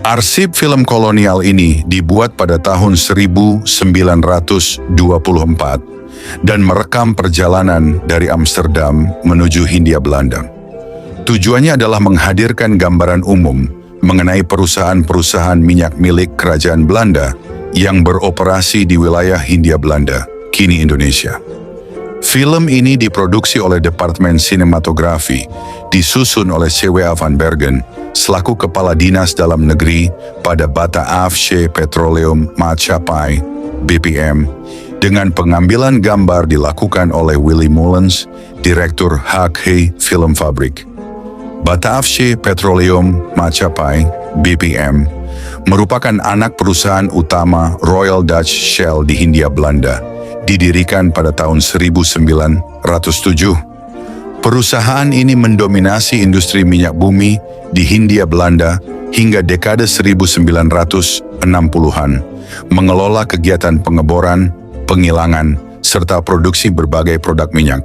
Arsip film kolonial ini dibuat pada tahun 1924 dan merekam perjalanan dari Amsterdam menuju Hindia Belanda. Tujuannya adalah menghadirkan gambaran umum mengenai perusahaan-perusahaan minyak milik Kerajaan Belanda yang beroperasi di wilayah Hindia Belanda, kini Indonesia. Film ini diproduksi oleh Departemen Sinematografi, disusun oleh C.W.A. van Bergen selaku Kepala Dinas Dalam Negeri pada Bataafse Petroleum Maatschappij (BPM), dengan pengambilan gambar dilakukan oleh Willy Mullens, Direktur HK Film Fabrik. Bataafse Petroleum Maatschappij (BPM) merupakan anak perusahaan utama Royal Dutch Shell di Hindia Belanda, didirikan pada tahun 1907. Perusahaan ini mendominasi industri minyak bumi di Hindia Belanda hingga dekade 1960-an, mengelola kegiatan pengeboran, penggilangan, serta produksi berbagai produk minyak.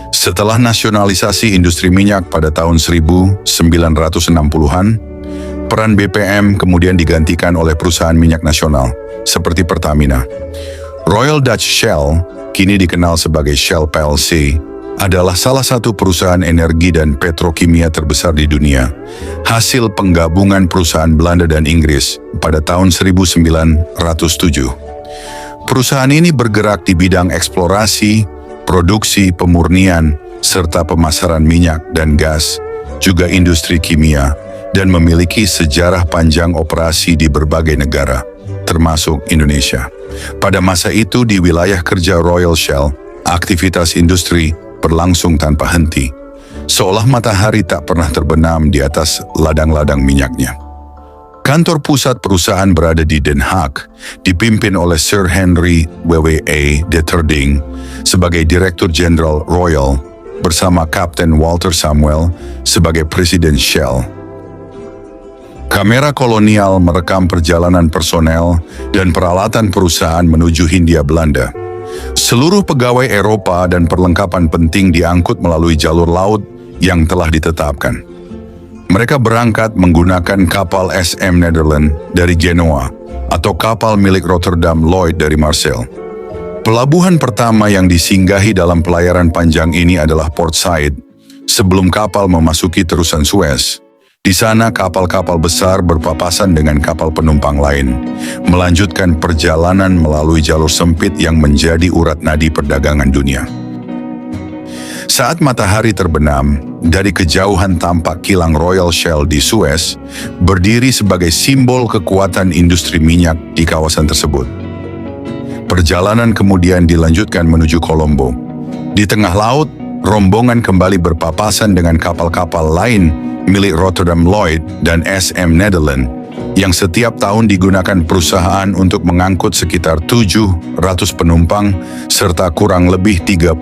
Setelah nasionalisasi industri minyak pada tahun 1960-an, peran BPM kemudian digantikan oleh perusahaan minyak nasional seperti Pertamina. Royal Dutch Shell, kini dikenal sebagai Shell plc, adalah salah satu perusahaan energi dan petrokimia terbesar di dunia, hasil penggabungan perusahaan Belanda dan Inggris pada tahun 1907. Perusahaan ini bergerak di bidang eksplorasi, produksi, pemurnian, serta pemasaran minyak dan gas, juga industri kimia, dan memiliki sejarah panjang operasi di berbagai negara, termasuk Indonesia. Pada masa itu di wilayah kerja Royal Shell, aktivitas industri berlangsung tanpa henti, seolah matahari tak pernah terbenam di atas ladang-ladang minyaknya. Kantor pusat perusahaan berada di Den Haag, dipimpin oleh Sir Henry W.W.A. de Terding sebagai Direktur Jenderal Royal, bersama Kapten Walter Samuel sebagai Presiden Shell. Kamera kolonial merekam perjalanan personel dan peralatan perusahaan menuju Hindia Belanda. Seluruh pegawai Eropa dan perlengkapan penting diangkut melalui jalur laut yang telah ditetapkan. Mereka berangkat menggunakan kapal SM Nederland dari Genoa atau kapal milik Rotterdam Lloyd dari Marseille. Pelabuhan pertama yang disinggahi dalam pelayaran panjang ini adalah Port Said, sebelum kapal memasuki terusan Suez. Di sana kapal-kapal besar berpapasan dengan kapal penumpang lain, melanjutkan perjalanan melalui jalur sempit yang menjadi urat nadi perdagangan dunia. Saat matahari terbenam, dari kejauhan tampak kilang Royal Shell di Suez, berdiri sebagai simbol kekuatan industri minyak di kawasan tersebut. Perjalanan kemudian dilanjutkan menuju Colombo. Di tengah laut, rombongan kembali berpapasan dengan kapal-kapal lain milik Rotterdam Lloyd dan SM Nederland yang setiap tahun digunakan perusahaan untuk mengangkut sekitar 700 penumpang serta kurang lebih 30.000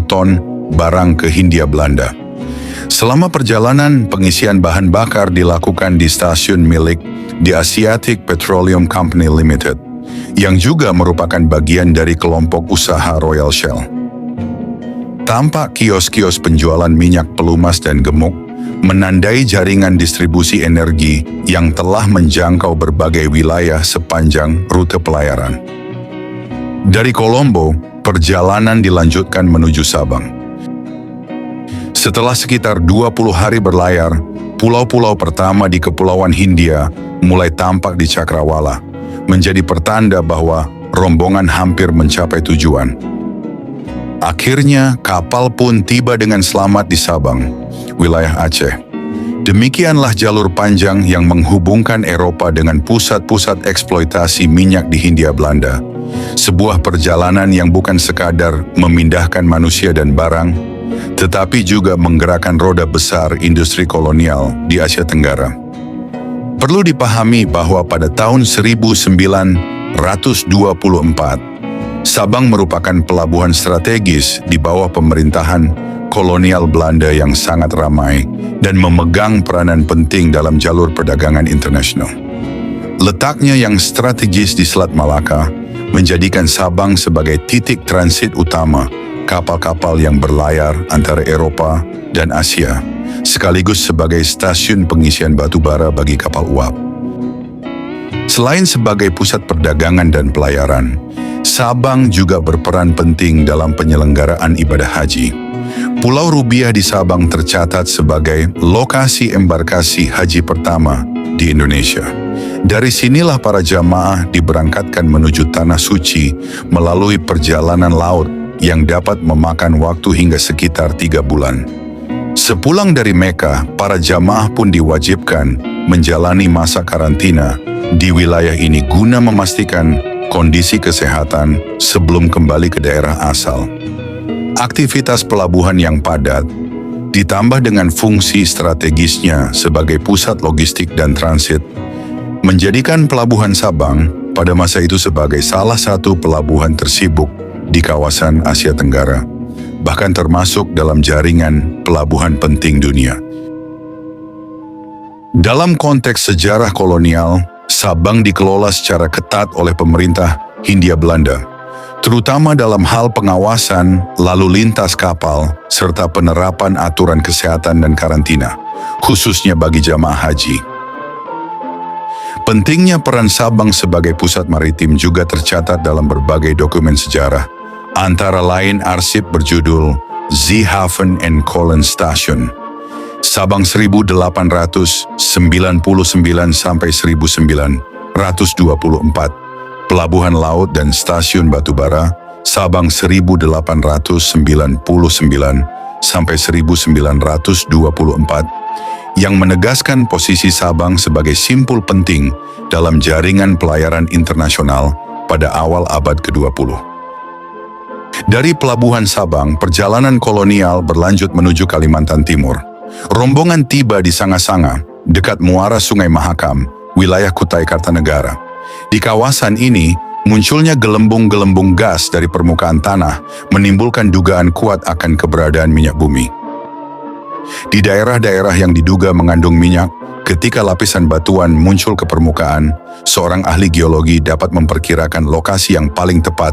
ton barang ke Hindia Belanda. Selama perjalanan, pengisian bahan bakar dilakukan di stasiun milik The Asiatic Petroleum Company Limited, yang juga merupakan bagian dari kelompok usaha Royal Shell. Tampak kios-kios penjualan minyak pelumas dan gemuk, menandai jaringan distribusi energi yang telah menjangkau berbagai wilayah sepanjang rute pelayaran. Dari Colombo, perjalanan dilanjutkan menuju Sabang. Setelah sekitar 20 hari berlayar, pulau-pulau pertama di Kepulauan Hindia mulai tampak di Cakrawala, menjadi pertanda bahwa rombongan hampir mencapai tujuan. Akhirnya, kapal pun tiba dengan selamat di Sabang, wilayah Aceh. Demikianlah jalur panjang yang menghubungkan Eropa dengan pusat-pusat eksploitasi minyak di Hindia Belanda. Sebuah perjalanan yang bukan sekadar memindahkan manusia dan barang, tetapi juga menggerakkan roda besar industri kolonial di Asia Tenggara. Perlu dipahami bahwa pada tahun 1924, Sabang merupakan pelabuhan strategis di bawah pemerintahan kolonial Belanda yang sangat ramai dan memegang peranan penting dalam jalur perdagangan internasional. Letaknya yang strategis di Selat Malaka menjadikan Sabang sebagai titik transit utama kapal-kapal yang berlayar antara Eropa dan Asia, sekaligus sebagai stasiun pengisian batu bara bagi kapal uap. Selain sebagai pusat perdagangan dan pelayaran, Sabang juga berperan penting dalam penyelenggaraan ibadah haji. Pulau Rubiah di Sabang tercatat sebagai lokasi embarkasi haji pertama di Indonesia. Dari sinilah para jamaah diberangkatkan menuju Tanah Suci melalui perjalanan laut yang dapat memakan waktu hingga sekitar 3 bulan. Sepulang dari Mekah, para jamaah pun diwajibkan menjalani masa karantina di wilayah ini guna memastikan kondisi kesehatan sebelum kembali ke daerah asal. Aktivitas pelabuhan yang padat, ditambah dengan fungsi strategisnya sebagai pusat logistik dan transit, menjadikan Pelabuhan Sabang pada masa itu sebagai salah satu pelabuhan tersibuk di kawasan Asia Tenggara, bahkan termasuk dalam jaringan pelabuhan penting dunia. Dalam konteks sejarah kolonial, Sabang dikelola secara ketat oleh pemerintah Hindia Belanda, terutama dalam hal pengawasan lalu lintas kapal serta penerapan aturan kesehatan dan karantina, khususnya bagi jamaah haji. Pentingnya peran Sabang sebagai pusat maritim juga tercatat dalam berbagai dokumen sejarah, antara lain arsip berjudul Zeehaven and Kolen Station, Sabang 1899 sampai 1924, Pelabuhan Laut dan Stasiun Batubara, Sabang 1899 sampai 1924, yang menegaskan posisi Sabang sebagai simpul penting dalam jaringan pelayaran internasional pada awal abad ke-20. Dari Pelabuhan Sabang, perjalanan kolonial berlanjut menuju Kalimantan Timur. Rombongan tiba di Sanga-Sanga, dekat muara Sungai Mahakam, wilayah Kutai Kartanegara. Di kawasan ini, munculnya gelembung-gelembung gas dari permukaan tanah menimbulkan dugaan kuat akan keberadaan minyak bumi. Di daerah-daerah yang diduga mengandung minyak, ketika lapisan batuan muncul ke permukaan, seorang ahli geologi dapat memperkirakan lokasi yang paling tepat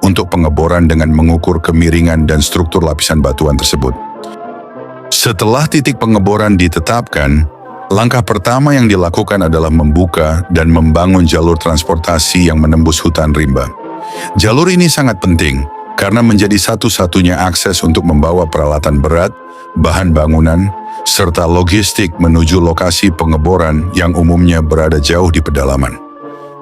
untuk pengeboran dengan mengukur kemiringan dan struktur lapisan batuan tersebut. Setelah titik pengeboran ditetapkan, langkah pertama yang dilakukan adalah membuka dan membangun jalur transportasi yang menembus hutan rimba. Jalur ini sangat penting karena menjadi satu-satunya akses untuk membawa peralatan berat, bahan bangunan, serta logistik menuju lokasi pengeboran yang umumnya berada jauh di pedalaman.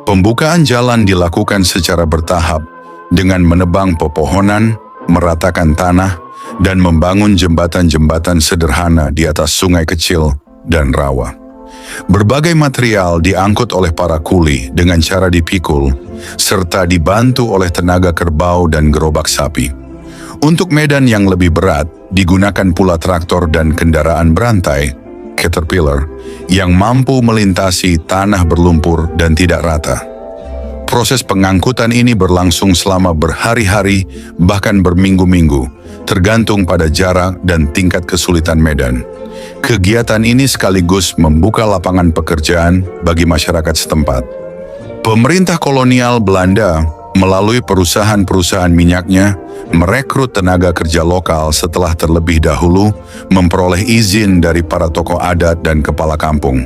Pembukaan jalan dilakukan secara bertahap dengan menebang pepohonan, meratakan tanah, dan membangun jembatan-jembatan sederhana di atas sungai kecil dan rawa. Berbagai material diangkut oleh para kuli dengan cara dipikul, serta dibantu oleh tenaga kerbau dan gerobak sapi. Untuk medan yang lebih berat, digunakan pula traktor dan kendaraan berantai, caterpillar, yang mampu melintasi tanah berlumpur dan tidak rata. Proses pengangkutan ini berlangsung selama berhari-hari, bahkan berminggu-minggu, tergantung pada jarak dan tingkat kesulitan medan. Kegiatan ini sekaligus membuka lapangan pekerjaan bagi masyarakat setempat. Pemerintah kolonial Belanda melalui perusahaan-perusahaan minyaknya merekrut tenaga kerja lokal setelah terlebih dahulu memperoleh izin dari para tokoh adat dan kepala kampung.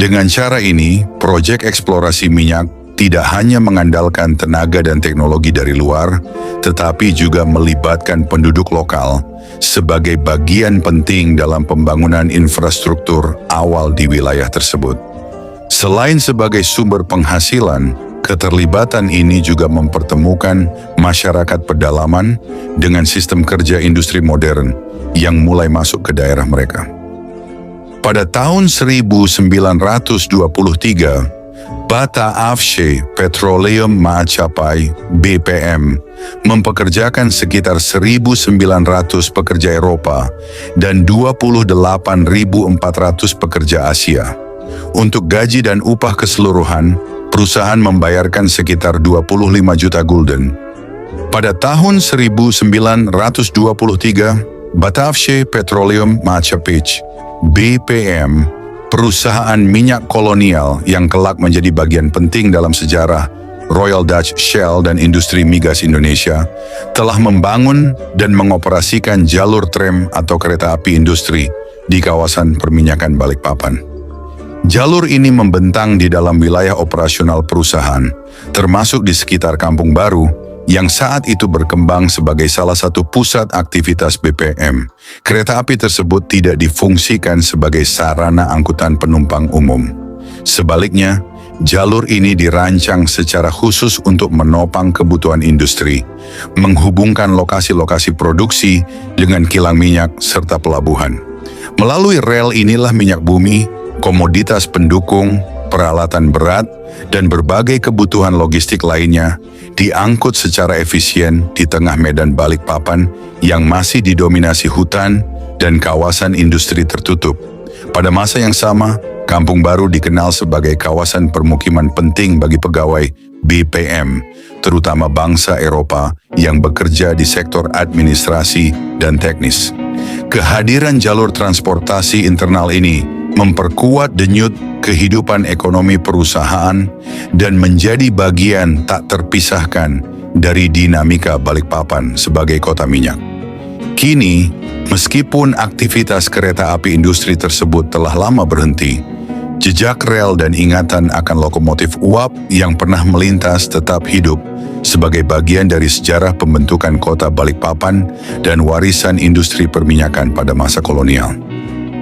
Dengan cara ini, proyek eksplorasi minyak tidak hanya mengandalkan tenaga dan teknologi dari luar, tetapi juga melibatkan penduduk lokal sebagai bagian penting dalam pembangunan infrastruktur awal di wilayah tersebut. Selain sebagai sumber penghasilan, keterlibatan ini juga mempertemukan masyarakat pedalaman dengan sistem kerja industri modern yang mulai masuk ke daerah mereka. Pada tahun 1923, Bata Afshe Petroleum Maacapai (BPM) mempekerjakan sekitar 1.900 pekerja Eropa dan 28.400 pekerja Asia. Untuk gaji dan upah keseluruhan, perusahaan membayarkan sekitar 25 juta gulden. Pada tahun 1923, Batavshe Petroleum Maacapai (BPM), perusahaan minyak kolonial yang kelak menjadi bagian penting dalam sejarah Royal Dutch Shell dan industri migas Indonesia, telah membangun dan mengoperasikan jalur tram atau kereta api industri di kawasan perminyakan Balikpapan. Jalur ini membentang di dalam wilayah operasional perusahaan, termasuk di sekitar Kampung Baru, yang saat itu berkembang sebagai salah satu pusat aktivitas BPM. Kereta api tersebut tidak difungsikan sebagai sarana angkutan penumpang umum. Sebaliknya, jalur ini dirancang secara khusus untuk menopang kebutuhan industri, menghubungkan lokasi-lokasi produksi dengan kilang minyak serta pelabuhan. Melalui rel inilah minyak bumi, komoditas pendukung, peralatan berat, dan berbagai kebutuhan logistik lainnya diangkut secara efisien di tengah medan Balikpapan yang masih didominasi hutan dan kawasan industri tertutup. Pada masa yang sama, Kampung Baru dikenal sebagai kawasan permukiman penting bagi pegawai BPM, terutama bangsa Eropa yang bekerja di sektor administrasi dan teknis. Kehadiran jalur transportasi internal ini memperkuat denyut kehidupan ekonomi perusahaan dan menjadi bagian tak terpisahkan dari dinamika Balikpapan sebagai kota minyak. Kini, meskipun aktivitas kereta api industri tersebut telah lama berhenti, jejak rel dan ingatan akan lokomotif uap yang pernah melintas tetap hidup sebagai bagian dari sejarah pembentukan kota Balikpapan dan warisan industri perminyakan pada masa kolonial.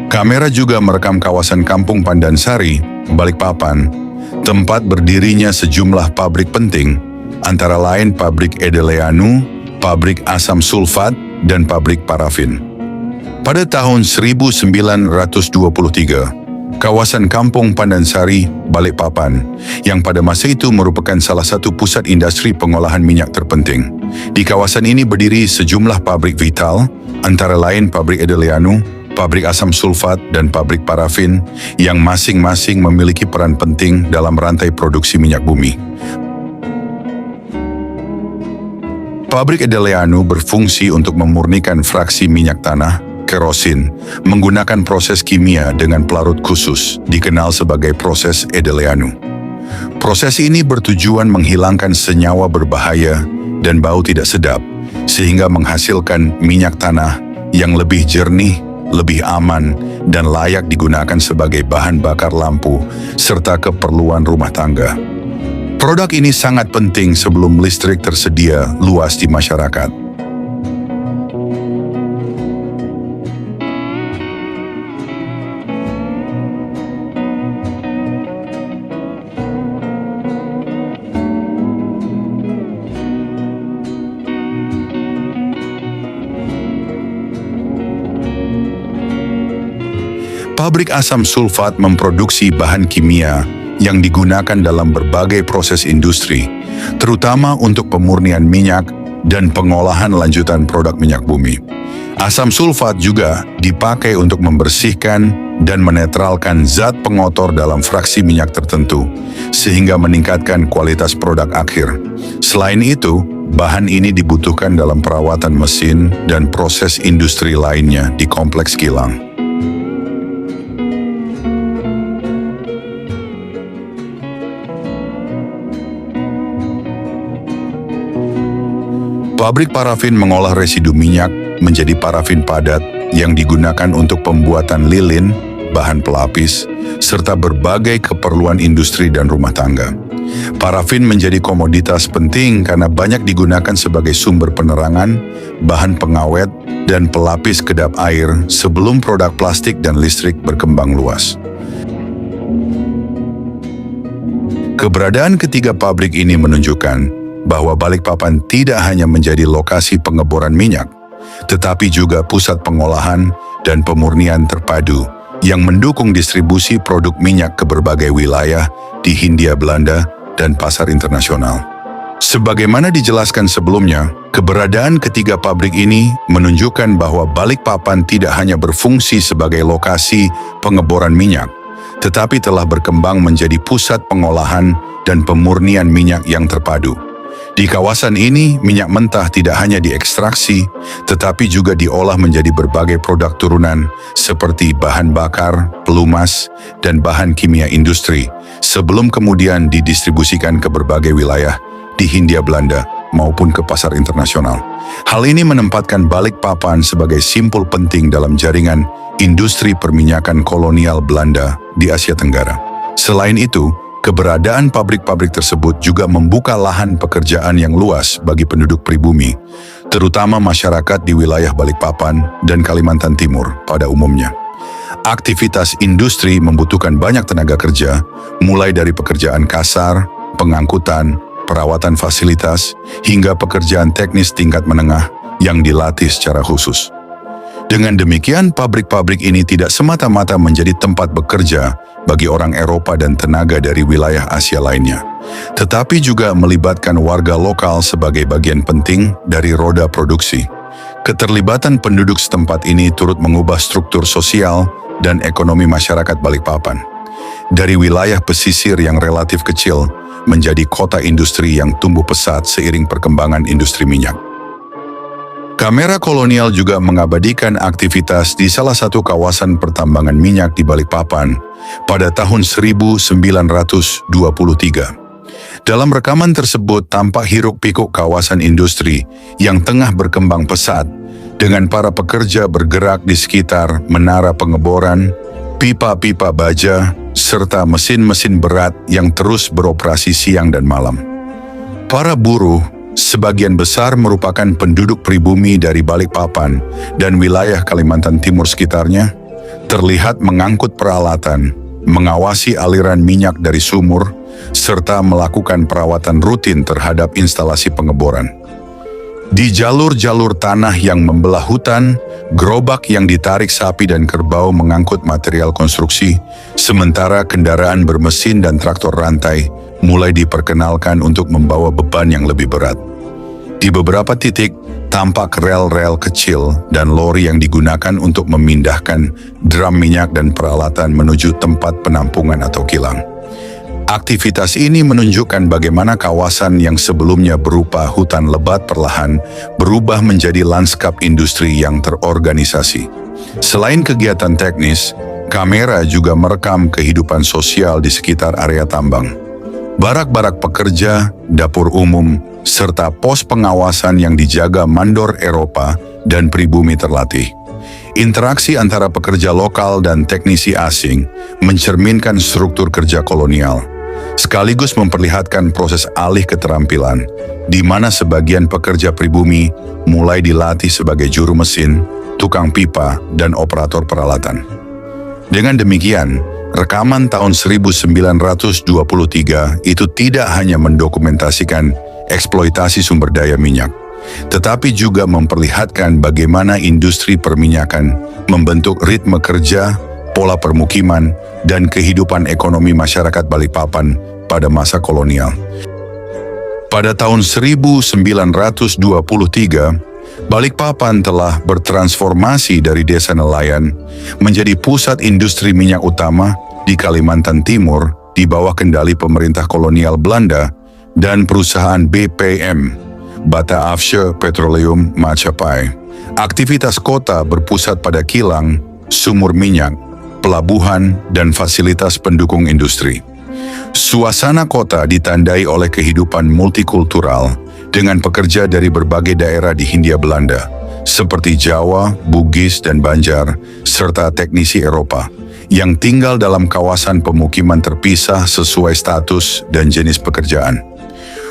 Kamera juga merekam kawasan Kampung Pandansari, Balikpapan, tempat berdirinya sejumlah pabrik penting, antara lain pabrik Edeleanu, pabrik asam sulfat, dan pabrik parafin. Pada tahun 1923, kawasan Kampung Pandansari, Balikpapan, yang pada masa itu merupakan salah satu pusat industri pengolahan minyak terpenting. Di kawasan ini berdiri sejumlah pabrik vital, antara lain pabrik Edeleanu, pabrik asam sulfat, dan pabrik parafin yang masing-masing memiliki peran penting dalam rantai produksi minyak bumi. Pabrik Edeleanu berfungsi untuk memurnikan fraksi minyak tanah, kerosin, menggunakan proses kimia dengan pelarut khusus, dikenal sebagai proses Edeleanu. Proses ini bertujuan menghilangkan senyawa berbahaya dan bau tidak sedap, sehingga menghasilkan minyak tanah yang lebih jernih, lebih aman, dan layak digunakan sebagai bahan bakar lampu serta keperluan rumah tangga. Produk ini sangat penting sebelum listrik tersedia luas di masyarakat. Pabrik asam sulfat memproduksi bahan kimia yang digunakan dalam berbagai proses industri, terutama untuk pemurnian minyak dan pengolahan lanjutan produk minyak bumi. Asam sulfat juga dipakai untuk membersihkan dan menetralkan zat pengotor dalam fraksi minyak tertentu, sehingga meningkatkan kualitas produk akhir. Selain itu, bahan ini dibutuhkan dalam perawatan mesin dan proses industri lainnya di kompleks kilang. Pabrik parafin mengolah residu minyak menjadi parafin padat yang digunakan untuk pembuatan lilin, bahan pelapis, serta berbagai keperluan industri dan rumah tangga. Parafin menjadi komoditas penting karena banyak digunakan sebagai sumber penerangan, bahan pengawet, dan pelapis kedap air sebelum produk plastik dan listrik berkembang luas. Keberadaan ketiga pabrik ini menunjukkan bahwa Balikpapan tidak hanya menjadi lokasi pengeboran minyak, tetapi juga pusat pengolahan dan pemurnian terpadu yang mendukung distribusi produk minyak ke berbagai wilayah di Hindia Belanda dan pasar internasional. Sebagaimana dijelaskan sebelumnya, keberadaan ketiga pabrik ini menunjukkan bahwa Balikpapan tidak hanya berfungsi sebagai lokasi pengeboran minyak, tetapi telah berkembang menjadi pusat pengolahan dan pemurnian minyak yang terpadu. Di kawasan ini, minyak mentah tidak hanya diekstraksi, tetapi juga diolah menjadi berbagai produk turunan seperti bahan bakar, pelumas, dan bahan kimia industri, sebelum kemudian didistribusikan ke berbagai wilayah di Hindia Belanda maupun ke pasar internasional. Hal ini menempatkan Balikpapan sebagai simpul penting dalam jaringan industri perminyakan kolonial Belanda di Asia Tenggara. Selain itu, keberadaan pabrik-pabrik tersebut juga membuka lahan pekerjaan yang luas bagi penduduk pribumi, terutama masyarakat di wilayah Balikpapan dan Kalimantan Timur pada umumnya. Aktivitas industri membutuhkan banyak tenaga kerja, mulai dari pekerjaan kasar, pengangkutan, perawatan fasilitas, hingga pekerjaan teknis tingkat menengah yang dilatih secara khusus. Dengan demikian, pabrik-pabrik ini tidak semata-mata menjadi tempat bekerja bagi orang Eropa dan tenaga dari wilayah Asia lainnya, tetapi juga melibatkan warga lokal sebagai bagian penting dari roda produksi. Keterlibatan penduduk setempat ini turut mengubah struktur sosial dan ekonomi masyarakat Balikpapan. Dari wilayah pesisir yang relatif kecil menjadi kota industri yang tumbuh pesat seiring perkembangan industri minyak. Kamera kolonial juga mengabadikan aktivitas di salah satu kawasan pertambangan minyak di Balikpapan pada tahun 1923. Dalam rekaman tersebut tampak hiruk-pikuk kawasan industri yang tengah berkembang pesat, dengan para pekerja bergerak di sekitar menara pengeboran, pipa-pipa baja, serta mesin-mesin berat yang terus beroperasi siang dan malam. Para buruh, sebagian besar merupakan penduduk pribumi dari Balikpapan dan wilayah Kalimantan Timur sekitarnya, terlihat mengangkut peralatan, mengawasi aliran minyak dari sumur, serta melakukan perawatan rutin terhadap instalasi pengeboran. Di jalur-jalur tanah yang membelah hutan, gerobak yang ditarik sapi dan kerbau mengangkut material konstruksi, sementara kendaraan bermesin dan traktor rantai mulai diperkenalkan untuk membawa beban yang lebih berat. Di beberapa titik, tampak rel-rel kecil dan lori yang digunakan untuk memindahkan drum minyak dan peralatan menuju tempat penampungan atau kilang. Aktivitas ini menunjukkan bagaimana kawasan yang sebelumnya berupa hutan lebat perlahan berubah menjadi lanskap industri yang terorganisasi. Selain kegiatan teknis, kamera juga merekam kehidupan sosial di sekitar area tambang. Barak-barak pekerja, dapur umum, serta pos pengawasan yang dijaga mandor Eropa dan pribumi terlatih. Interaksi antara pekerja lokal dan teknisi asing mencerminkan struktur kerja kolonial, sekaligus memperlihatkan proses alih keterampilan, di mana sebagian pekerja pribumi mulai dilatih sebagai juru mesin, tukang pipa, dan operator peralatan. Dengan demikian, rekaman tahun 1923 itu tidak hanya mendokumentasikan eksploitasi sumber daya minyak, tetapi juga memperlihatkan bagaimana industri perminyakan membentuk ritme kerja, pola permukiman, dan kehidupan ekonomi masyarakat Balikpapan pada masa kolonial. Pada tahun 1923, Balikpapan telah bertransformasi dari desa nelayan menjadi pusat industri minyak utama di Kalimantan Timur di bawah kendali pemerintah kolonial Belanda dan perusahaan BPM, Bataafse Petroleum Maatschappij. Aktivitas kota berpusat pada kilang, sumur minyak, pelabuhan, dan fasilitas pendukung industri. Suasana kota ditandai oleh kehidupan multikultural dengan pekerja dari berbagai daerah di Hindia Belanda, seperti Jawa, Bugis, dan Banjar, serta teknisi Eropa, yang tinggal dalam kawasan pemukiman terpisah sesuai status dan jenis pekerjaan.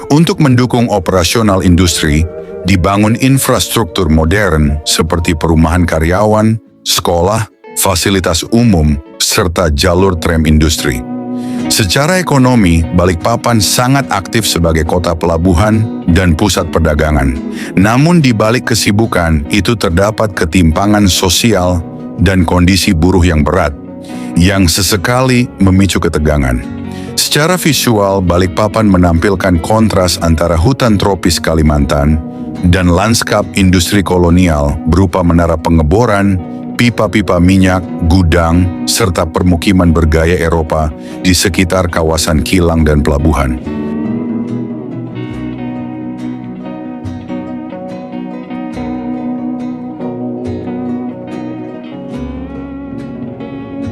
Untuk mendukung operasional industri, dibangun infrastruktur modern seperti perumahan karyawan, sekolah, fasilitas umum, serta jalur tram industri. Secara ekonomi, Balikpapan sangat aktif sebagai kota pelabuhan dan pusat perdagangan. Namun di balik kesibukan itu terdapat ketimpangan sosial dan kondisi buruh yang berat, yang sesekali memicu ketegangan. Secara visual, Balikpapan menampilkan kontras antara hutan tropis Kalimantan dan lanskap industri kolonial berupa menara pengeboran, pipa-pipa minyak, gudang, serta permukiman bergaya Eropa di sekitar kawasan kilang dan pelabuhan.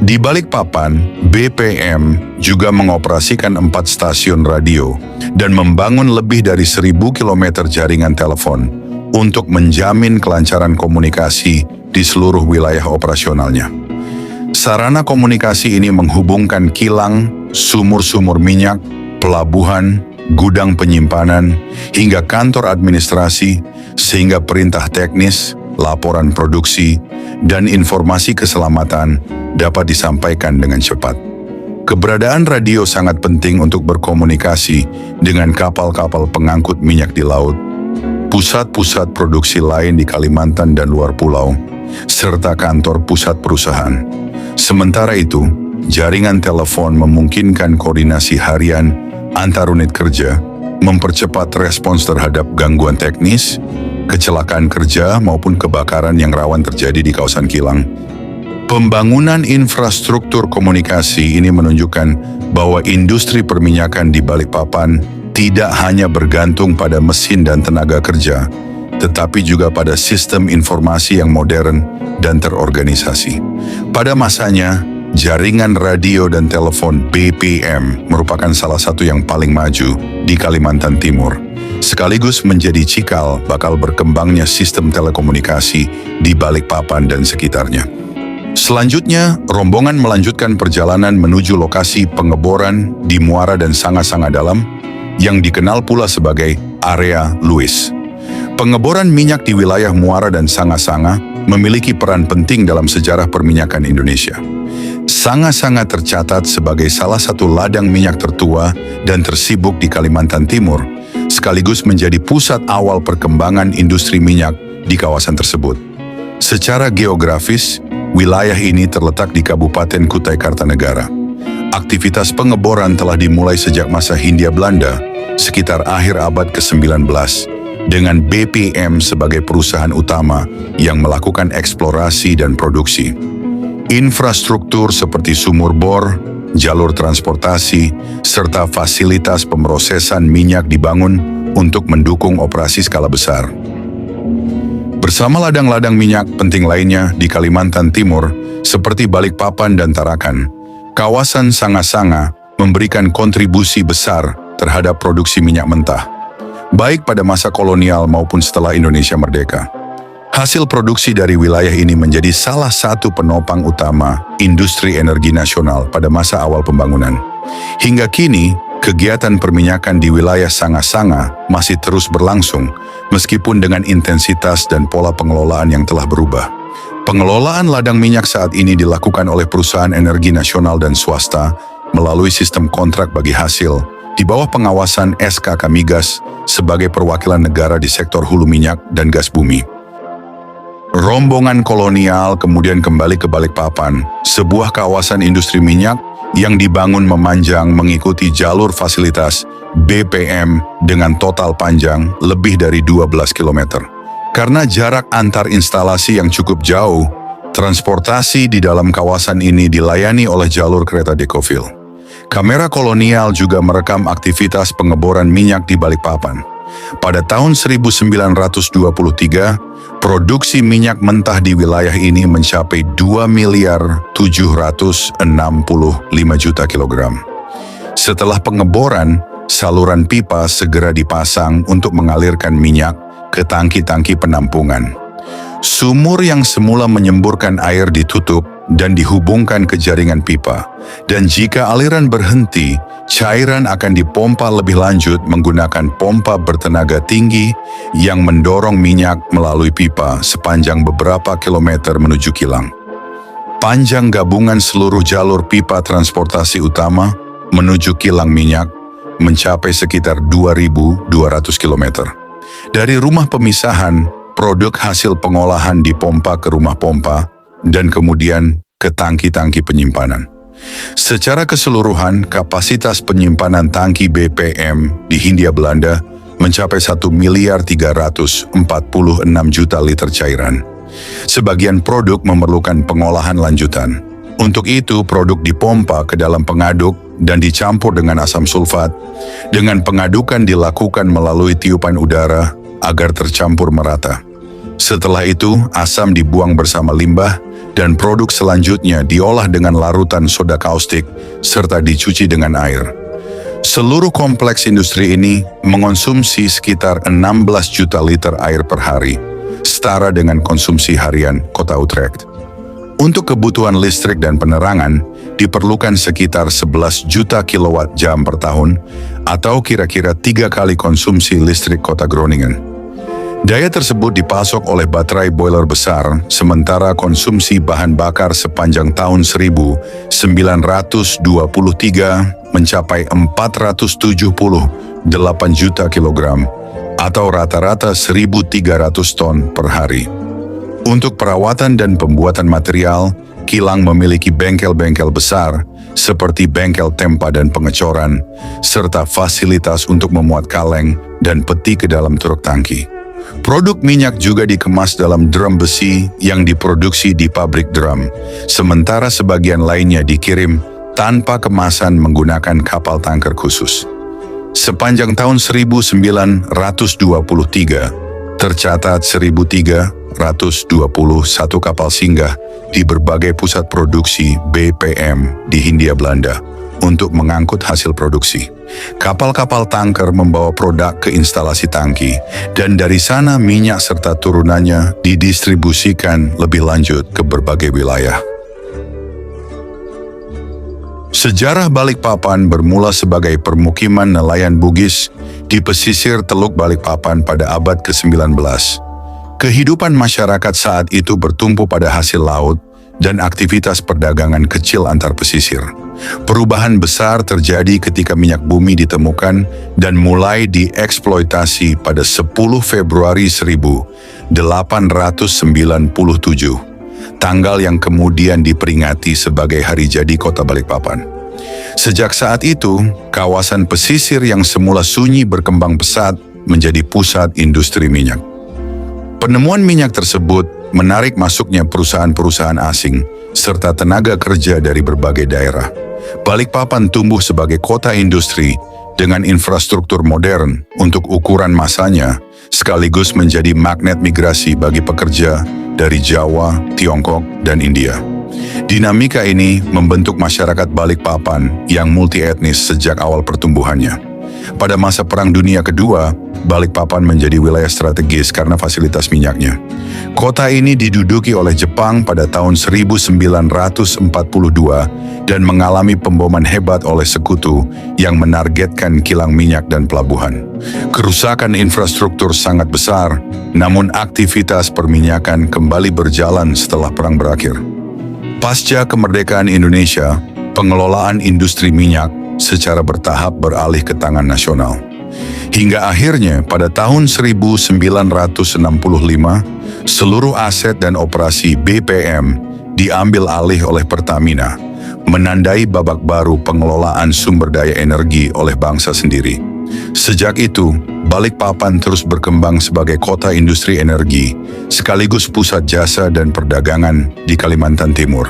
Di Balikpapan, BPM juga mengoperasikan 4 stasiun radio dan membangun lebih dari 1.000 km jaringan telepon untuk menjamin kelancaran komunikasi di seluruh wilayah operasionalnya. Sarana komunikasi ini menghubungkan kilang, sumur-sumur minyak, pelabuhan, gudang penyimpanan, hingga kantor administrasi, sehingga perintah teknis, laporan produksi, dan informasi keselamatan dapat disampaikan dengan cepat. Keberadaan radio sangat penting untuk berkomunikasi dengan kapal-kapal pengangkut minyak di laut, pusat-pusat produksi lain di Kalimantan dan luar pulau, serta kantor pusat perusahaan. Sementara itu, jaringan telepon memungkinkan koordinasi harian antar unit kerja, mempercepat respons terhadap gangguan teknis, kecelakaan kerja maupun kebakaran yang rawan terjadi di kawasan kilang. Pembangunan infrastruktur komunikasi ini menunjukkan bahwa industri perminyakan di Balikpapan tidak hanya bergantung pada mesin dan tenaga kerja, tetapi juga pada sistem informasi yang modern dan terorganisasi. Pada masanya, jaringan radio dan telepon BPM merupakan salah satu yang paling maju di Kalimantan Timur, sekaligus menjadi cikal bakal berkembangnya sistem telekomunikasi di Balikpapan dan sekitarnya. Selanjutnya, rombongan melanjutkan perjalanan menuju lokasi pengeboran di Muara dan Sanga-Sanga Dalam yang dikenal pula sebagai area Luis. Pengeboran minyak di wilayah Muara dan Sanga-Sanga memiliki peran penting dalam sejarah perminyakan Indonesia. Sanga-Sanga tercatat sebagai salah satu ladang minyak tertua dan tersibuk di Kalimantan Timur, sekaligus menjadi pusat awal perkembangan industri minyak di kawasan tersebut. Secara geografis, wilayah ini terletak di Kabupaten Kutai Kartanegara. Aktivitas pengeboran telah dimulai sejak masa Hindia Belanda, sekitar akhir abad ke-19, dengan BPM sebagai perusahaan utama yang melakukan eksplorasi dan produksi. Infrastruktur seperti sumur bor, jalur transportasi, serta fasilitas pemrosesan minyak dibangun untuk mendukung operasi skala besar. Bersama ladang-ladang minyak penting lainnya di Kalimantan Timur, seperti Balikpapan dan Tarakan, kawasan Sanga-Sanga memberikan kontribusi besar terhadap produksi minyak mentah, baik pada masa kolonial maupun setelah Indonesia merdeka. Hasil produksi dari wilayah ini menjadi salah satu penopang utama industri energi nasional pada masa awal pembangunan. Hingga kini, kegiatan perminyakan di wilayah Sanga-Sanga masih terus berlangsung, meskipun dengan intensitas dan pola pengelolaan yang telah berubah. Pengelolaan ladang minyak saat ini dilakukan oleh perusahaan energi nasional dan swasta melalui sistem kontrak bagi hasil, di bawah pengawasan SKK Migas sebagai perwakilan negara di sektor hulu minyak dan gas bumi. Rombongan kolonial kemudian kembali ke Balikpapan, sebuah kawasan industri minyak yang dibangun memanjang mengikuti jalur fasilitas BPM dengan total panjang lebih dari 12 km. Karena jarak antar instalasi yang cukup jauh, transportasi di dalam kawasan ini dilayani oleh jalur kereta Dekofil. Kamera kolonial juga merekam aktivitas pengeboran minyak di Balikpapan. Pada tahun 1923, produksi minyak mentah di wilayah ini mencapai 2.765.000.000 kilogram. Setelah pengeboran, saluran pipa segera dipasang untuk mengalirkan minyak ke tangki-tangki penampungan. Sumur yang semula menyemburkan air ditutup dan dihubungkan ke jaringan pipa. Dan jika aliran berhenti, cairan akan dipompa lebih lanjut menggunakan pompa bertenaga tinggi yang mendorong minyak melalui pipa sepanjang beberapa kilometer menuju kilang. Panjang gabungan seluruh jalur pipa transportasi utama menuju kilang minyak mencapai sekitar 2.200 km. Dari rumah pemisahan, produk hasil pengolahan dipompa ke rumah pompa dan kemudian ke tangki-tangki penyimpanan. Secara keseluruhan, kapasitas penyimpanan tangki BPM di Hindia Belanda mencapai 1.346.000.000 liter cairan. Sebagian produk memerlukan pengolahan lanjutan. Untuk itu, produk dipompa ke dalam pengaduk dan dicampur dengan asam sulfat. Dengan pengadukan dilakukan melalui tiupan udara agar tercampur merata. Setelah itu, asam dibuang bersama limbah dan produk selanjutnya diolah dengan larutan soda kaustik serta dicuci dengan air. Seluruh kompleks industri ini mengonsumsi sekitar 16 juta liter air per hari, setara dengan konsumsi harian kota Utrecht. Untuk kebutuhan listrik dan penerangan, diperlukan sekitar 11 juta kilowatt jam per tahun, atau kira-kira 3 kali konsumsi listrik kota Groningen. Daya tersebut dipasok oleh baterai boiler besar, sementara konsumsi bahan bakar sepanjang tahun 1923 mencapai 478 juta kilogram, atau rata-rata 1.300 ton per hari. Untuk perawatan dan pembuatan material, kilang memiliki bengkel-bengkel besar seperti bengkel tempa dan pengecoran, serta fasilitas untuk memuat kaleng dan peti ke dalam truk tangki. Produk minyak juga dikemas dalam drum besi yang diproduksi di pabrik drum, sementara sebagian lainnya dikirim tanpa kemasan menggunakan kapal tanker khusus. Sepanjang tahun 1923, tercatat 1.321 kapal singgah di berbagai pusat produksi BPM di Hindia Belanda untuk mengangkut hasil produksi. Kapal-kapal tanker membawa produk ke instalasi tangki, dan dari sana minyak serta turunannya didistribusikan lebih lanjut ke berbagai wilayah. Sejarah Balikpapan bermula sebagai permukiman nelayan Bugis di pesisir Teluk Balikpapan pada abad ke-19. Kehidupan masyarakat saat itu bertumpu pada hasil laut dan aktivitas perdagangan kecil antar pesisir. Perubahan besar terjadi ketika minyak bumi ditemukan dan mulai dieksploitasi pada 10 Februari 1897, tanggal yang kemudian diperingati sebagai hari jadi kota Balikpapan. Sejak saat itu, kawasan pesisir yang semula sunyi berkembang pesat menjadi pusat industri minyak. Penemuan minyak tersebut menarik masuknya perusahaan-perusahaan asing serta tenaga kerja dari berbagai daerah. Balikpapan tumbuh sebagai kota industri dengan infrastruktur modern untuk ukuran masanya, sekaligus menjadi magnet migrasi bagi pekerja dari Jawa, Tiongkok, dan India. Dinamika ini membentuk masyarakat Balikpapan yang multietnis sejak awal pertumbuhannya. Pada masa Perang Dunia Kedua, Balikpapan menjadi wilayah strategis karena fasilitas minyaknya. Kota ini diduduki oleh Jepang pada tahun 1942 dan mengalami pemboman hebat oleh sekutu yang menargetkan kilang minyak dan pelabuhan. Kerusakan infrastruktur sangat besar, namun aktivitas perminyakan kembali berjalan setelah perang berakhir. Pasca kemerdekaan Indonesia, pengelolaan industri minyak secara bertahap beralih ke tangan nasional. Hingga akhirnya pada tahun 1965, seluruh aset dan operasi BPM diambil alih oleh Pertamina, menandai babak baru pengelolaan sumber daya energi oleh bangsa sendiri. Sejak itu, Balikpapan terus berkembang sebagai kota industri energi, sekaligus pusat jasa dan perdagangan di Kalimantan Timur.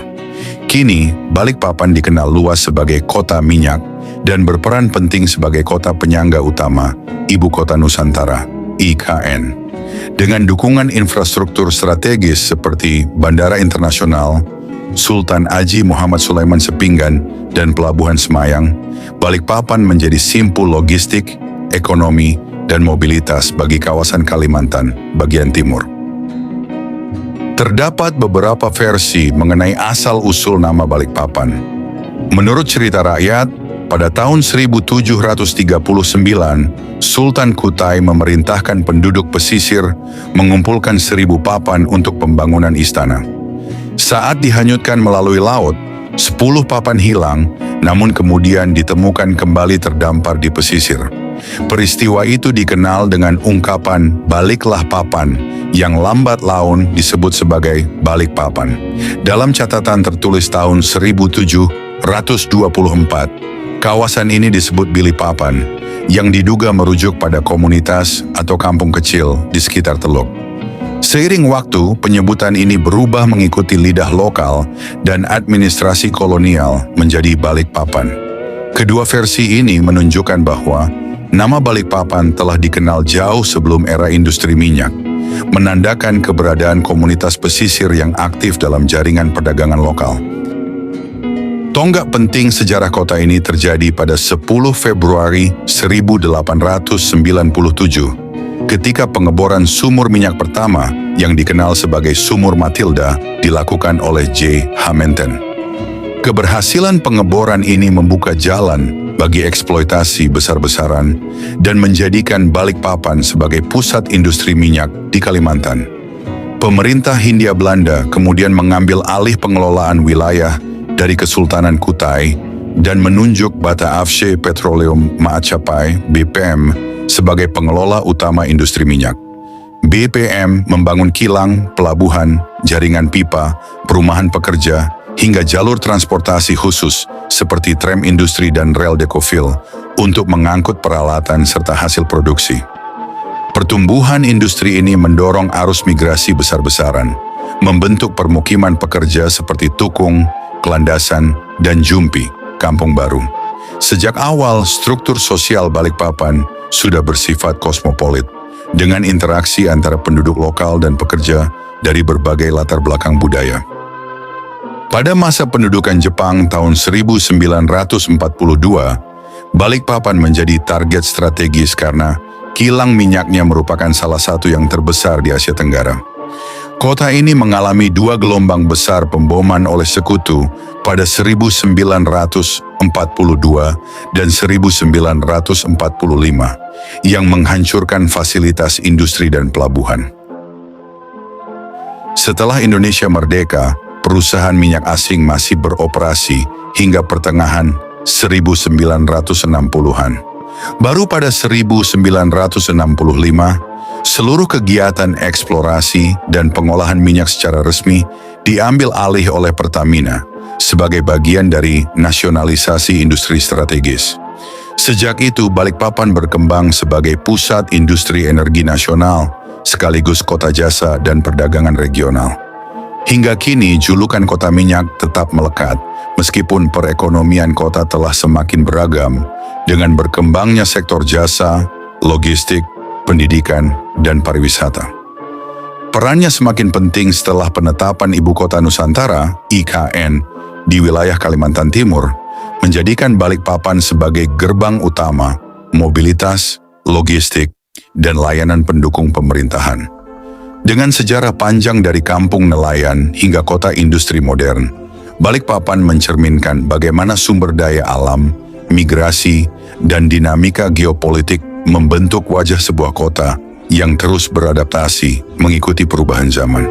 Kini, Balikpapan dikenal luas sebagai kota minyak dan berperan penting sebagai kota penyangga utama Ibu Kota Nusantara, IKN. Dengan dukungan infrastruktur strategis seperti Bandara Internasional, Sultan Haji Muhammad Sulaiman Sepinggan, dan Pelabuhan Semayang, Balikpapan menjadi simpul logistik, ekonomi, dan mobilitas bagi kawasan Kalimantan bagian timur. Terdapat beberapa versi mengenai asal-usul nama Balikpapan. Menurut cerita rakyat, pada tahun 1739, Sultan Kutai memerintahkan penduduk pesisir mengumpulkan 1.000 papan untuk pembangunan istana. Saat dihanyutkan melalui laut, 10 papan hilang, namun kemudian ditemukan kembali terdampar di pesisir. Peristiwa itu dikenal dengan ungkapan "baliklah papan", yang lambat laun disebut sebagai Balikpapan. Dalam catatan tertulis tahun 1724, kawasan ini disebut Bilipapan, yang diduga merujuk pada komunitas atau kampung kecil di sekitar teluk. Seiring waktu, penyebutan ini berubah mengikuti lidah lokal dan administrasi kolonial menjadi Balikpapan. Kedua versi ini menunjukkan bahwa nama Balikpapan telah dikenal jauh sebelum era industri minyak, menandakan keberadaan komunitas pesisir yang aktif dalam jaringan perdagangan lokal. Tonggak penting sejarah kota ini terjadi pada 10 Februari 1897, ketika pengeboran sumur minyak pertama yang dikenal sebagai Sumur Matilda dilakukan oleh J. Hamilton. Keberhasilan pengeboran ini membuka jalan bagi eksploitasi besar-besaran dan menjadikan Balikpapan sebagai pusat industri minyak di Kalimantan. Pemerintah Hindia Belanda kemudian mengambil alih pengelolaan wilayah dari Kesultanan Kutai dan menunjuk Bata Afse Petroleum Maacapai (BPM) sebagai pengelola utama industri minyak. BPM membangun kilang, pelabuhan, jaringan pipa, perumahan pekerja, hingga jalur transportasi khusus seperti tram industri dan rel dekofil untuk mengangkut peralatan serta hasil produksi. Pertumbuhan industri ini mendorong arus migrasi besar-besaran, membentuk permukiman pekerja seperti Tukung, Kelandasan, dan Jumpi, Kampung Baru. Sejak awal, struktur sosial Balikpapan sudah bersifat kosmopolit, dengan interaksi antara penduduk lokal dan pekerja dari berbagai latar belakang budaya. Pada masa pendudukan Jepang tahun 1942, Balikpapan menjadi target strategis karena kilang minyaknya merupakan salah satu yang terbesar di Asia Tenggara. Kota ini mengalami 2 gelombang besar pemboman oleh sekutu pada 1942 dan 1945 yang menghancurkan fasilitas industri dan pelabuhan. Setelah Indonesia merdeka, perusahaan minyak asing masih beroperasi hingga pertengahan 1960-an. Baru pada 1965, seluruh kegiatan eksplorasi dan pengolahan minyak secara resmi diambil alih oleh Pertamina sebagai bagian dari nasionalisasi industri strategis. Sejak itu, Balikpapan berkembang sebagai pusat industri energi nasional, sekaligus kota jasa dan perdagangan regional. Hingga kini, julukan kota minyak tetap melekat, meskipun perekonomian kota telah semakin beragam dengan berkembangnya sektor jasa, logistik, pendidikan, dan pariwisata. Perannya semakin penting setelah penetapan Ibu Kota Nusantara, IKN, di wilayah Kalimantan Timur, menjadikan Balikpapan sebagai gerbang utama, mobilitas, logistik, dan layanan pendukung pemerintahan. Dengan sejarah panjang dari kampung nelayan hingga kota industri modern, Balikpapan mencerminkan bagaimana sumber daya alam, migrasi, dan dinamika geopolitik membentuk wajah sebuah kota yang terus beradaptasi mengikuti perubahan zaman.